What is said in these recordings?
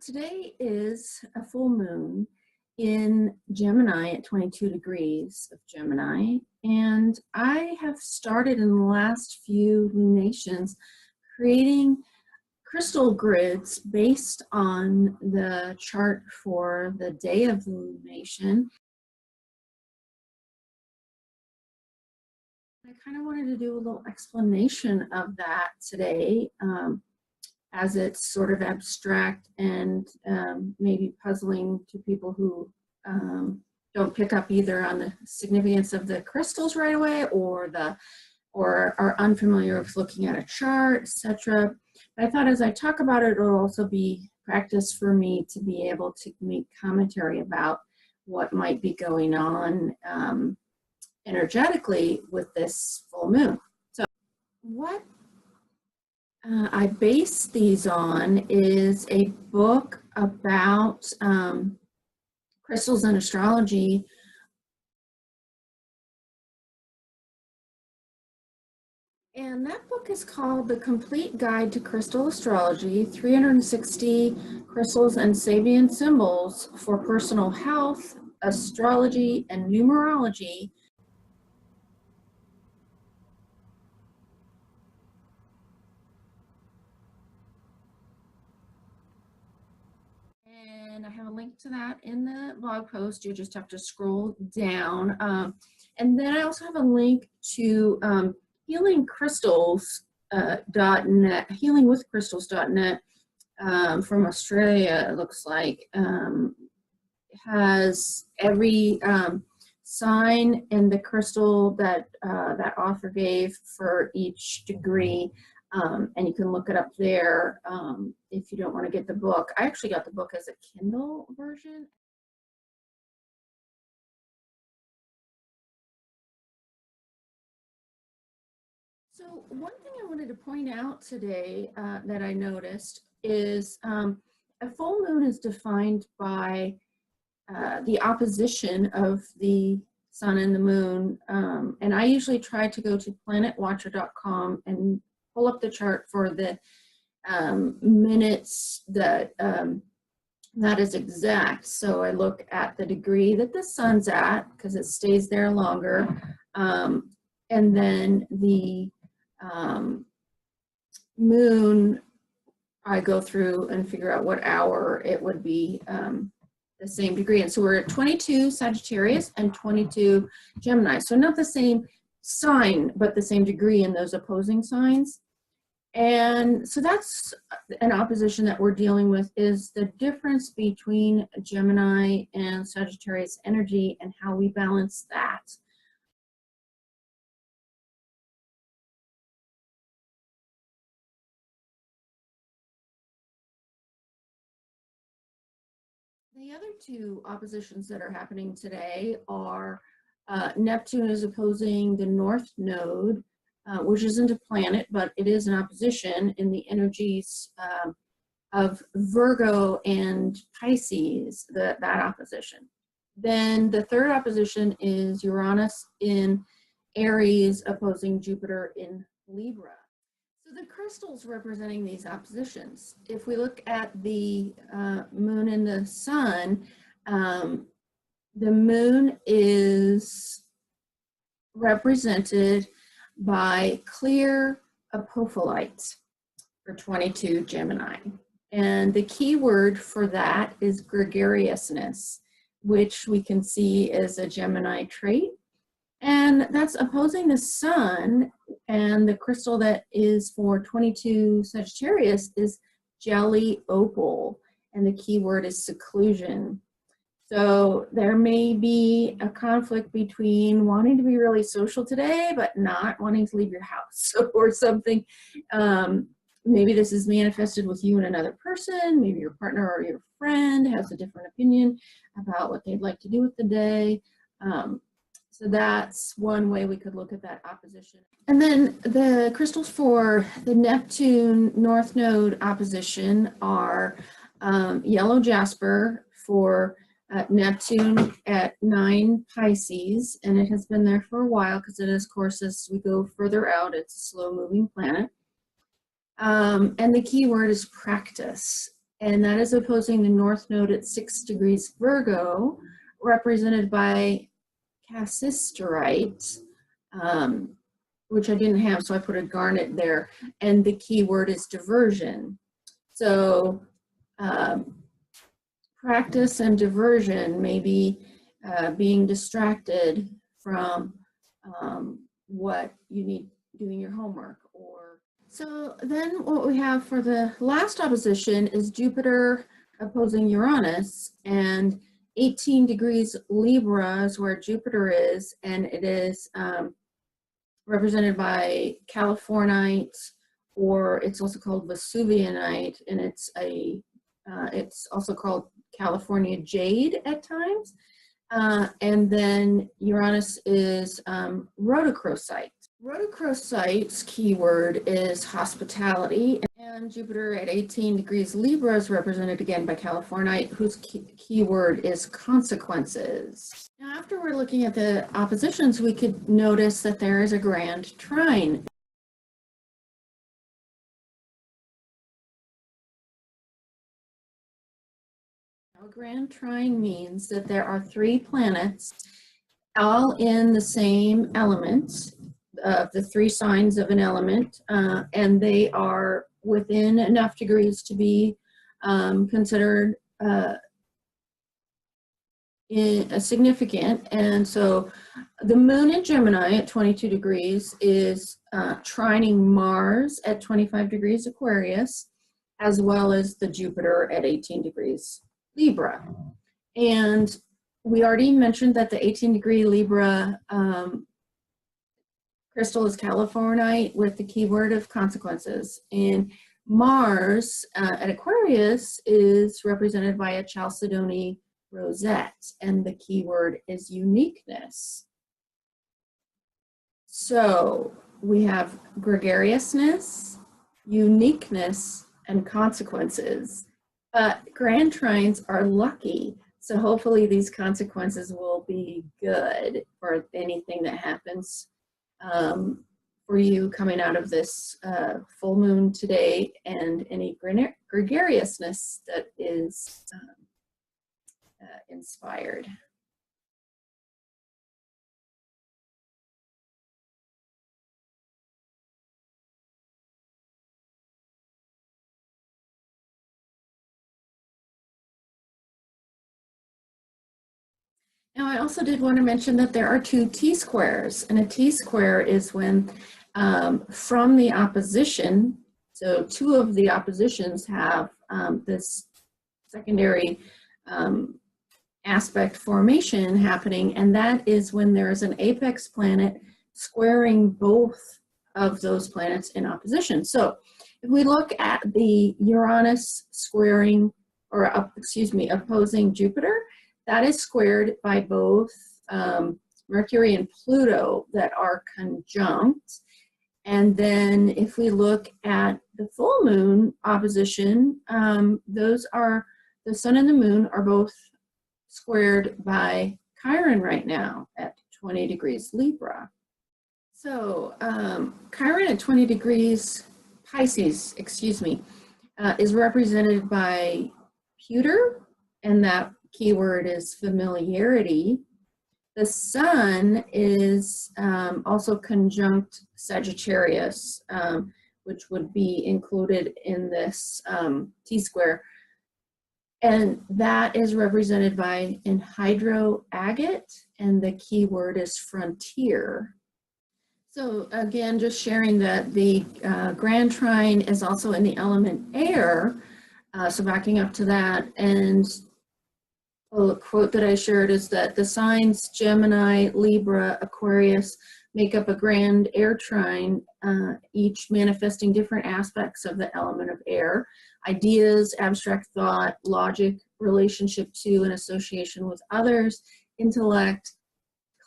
Today is a full moon in Gemini at 22 degrees of Gemini, and I have started in the last few lunations creating crystal grids based on the chart for the day of the lunation. I kind of wanted to do a little explanation of that today, as it's sort of abstract and maybe puzzling to people who don't pick up either on the significance of the crystals right away or are unfamiliar with looking at a chart, etc. But I thought as I talk about it, it'll also be practice for me to be able to make commentary about what might be going on energetically with this full moon. So what I base these on is a book about crystals and astrology. And that book is called The Complete Guide to Crystal Astrology, 360 Crystals and Sabian Symbols for Personal Health, Astrology, and Numerology. And I have a link to that in the blog post. You just have to scroll down. And then I also have a link to healingcrystals.net, healingwithcrystals.net from Australia, it looks like. Has every sign and the crystal that that author gave for each degree. And you can look it up there if you don't want to get the book. I actually got the book as a Kindle version. So one thing I wanted to point out today that I noticed is a full moon is defined by the opposition of the sun and the moon. And I usually try to go to planetwatcher.com and pull up the chart for the minutes that that is exact. So I look at the degree that the sun's at because it stays there longer, and then the moon, I go through and figure out what hour it would be the same degree. And so we're at 22 Sagittarius and 22 Gemini. So not the same sign, but the same degree in those opposing signs. And so that's an opposition that we're dealing with, is the difference between Gemini and Sagittarius energy and how we balance that. The other two oppositions that are happening today are Neptune is opposing the North Node, which isn't a planet, but it is an opposition in the energies of Virgo and Pisces, that opposition. Then the third opposition is Uranus in Aries opposing Jupiter in Libra. So the crystals representing these oppositions. If we look at the moon and the sun, the moon is represented by clear apophyllite for 22 Gemini. And the key word for that is gregariousness, which we can see as a Gemini trait. And that's opposing the sun, and the crystal that is for 22 Sagittarius is jelly opal, and the key word is seclusion. So there may be a conflict between wanting to be really social today, but not wanting to leave your house or something. Maybe this is manifested with you and another person. Maybe your partner or your friend has a different opinion about what they'd like to do with the day. So that's one way we could look at that opposition. And then the crystals for the Neptune North Node opposition are yellow jasper for Neptune at 9 Pisces, and it has been there for a while because it is, of course, as we go further out, it's a slow moving planet. And the key word is practice. and that is opposing the North Node at 6 degrees Virgo, represented by cassisterite, which I didn't have, so I put a garnet there, and the key word is diversion. So practice and diversion, maybe being distracted from what you need, doing your homework. Or so then what we have for the last opposition is Jupiter opposing Uranus, and 18 degrees Libra is where Jupiter is, and it is represented by Californite, or it's also called Vesuvianite, and it's also called California jade at times. And then Uranus is rhodochrosite. Rhodochrosite's keyword is hospitality, and Jupiter at 18 degrees Libra is represented again by Californite, whose keyword is consequences. Now, after we're looking at the oppositions, we could notice that there is a grand trine. A grand trine means that there are 3 planets all in the same element of the 3 signs of an element, and they are within enough degrees to be considered significant. And so the moon in Gemini at 22 degrees is trining Mars at 25 degrees Aquarius, as well as the Jupiter at 18 degrees Libra. And we already mentioned that the 18 degree Libra crystal is californite with the keyword of consequences. And Mars at Aquarius is represented by a chalcedony rosette, and the keyword is uniqueness. So we have gregariousness, uniqueness, and consequences. But grand trines are lucky, so hopefully these consequences will be good for anything that happens for you coming out of this full moon today, and any gregariousness that is inspired. Now, I also did want to mention that there are 2 T-squares, and a T-square is when from the opposition, so 2 of the oppositions have this secondary aspect formation happening, and that is when there is an apex planet squaring both of those planets in opposition. So if we look at the Uranus squaring, or opposing Jupiter, that is squared by both Mercury and Pluto that are conjunct. And then if we look at the full moon opposition, those are, the sun and the moon are both squared by Chiron right now at 20 degrees Libra. So Chiron at 20 degrees Pisces, is represented by pewter, and that keyword is familiarity. The sun is also conjunct Sagittarius, which would be included in this T-square. And that is represented by anhydro agate, and the key word is frontier. So again, just sharing that the grand trine is also in the element air. So backing up to that, and a quote that I shared is that the signs Gemini, Libra, Aquarius make up a grand air trine, each manifesting different aspects of the element of air: ideas, abstract thought, logic, relationship to and association with others, intellect,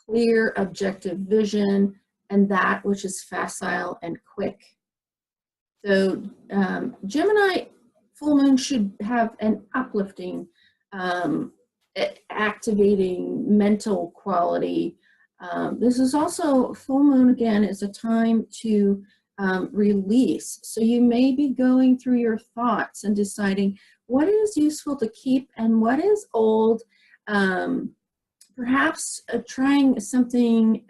clear objective vision, and that which is facile and quick. So Gemini full moon should have an uplifting, activating mental quality. This is also, full moon again is a time to release. So you may be going through your thoughts and deciding what is useful to keep and what is old. Perhaps trying something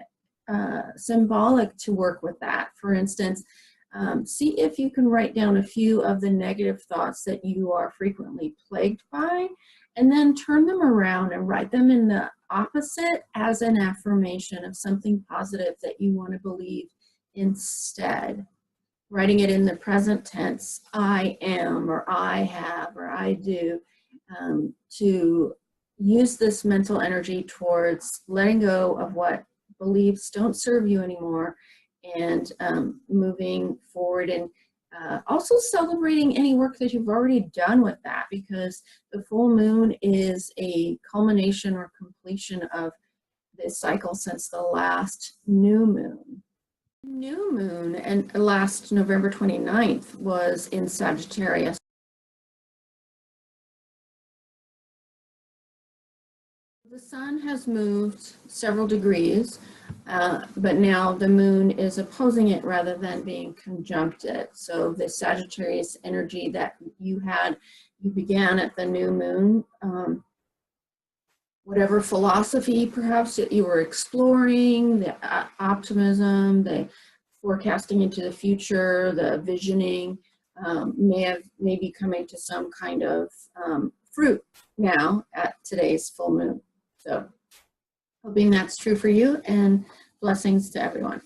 symbolic to work with that. For instance, see if you can write down a few of the negative thoughts that you are frequently plagued by, and then turn them around and write them in the opposite as an affirmation of something positive that you want to believe instead. Writing it in the present tense, I am, or I have, or I do, to use this mental energy towards letting go of what beliefs don't serve you anymore, and moving forward, and also celebrating any work that you've already done with that, because the full moon is a culmination or completion of this cycle since the last new moon. New moon and last November 29th was in Sagittarius. The sun has moved several degrees, but now the moon is opposing it rather than being conjunct it. So the Sagittarius energy that you began at the new moon, whatever philosophy perhaps that you were exploring, the optimism, the forecasting into the future, the visioning, may be coming to some kind of fruit now at today's full moon. So hoping that's true for you, and blessings to everyone.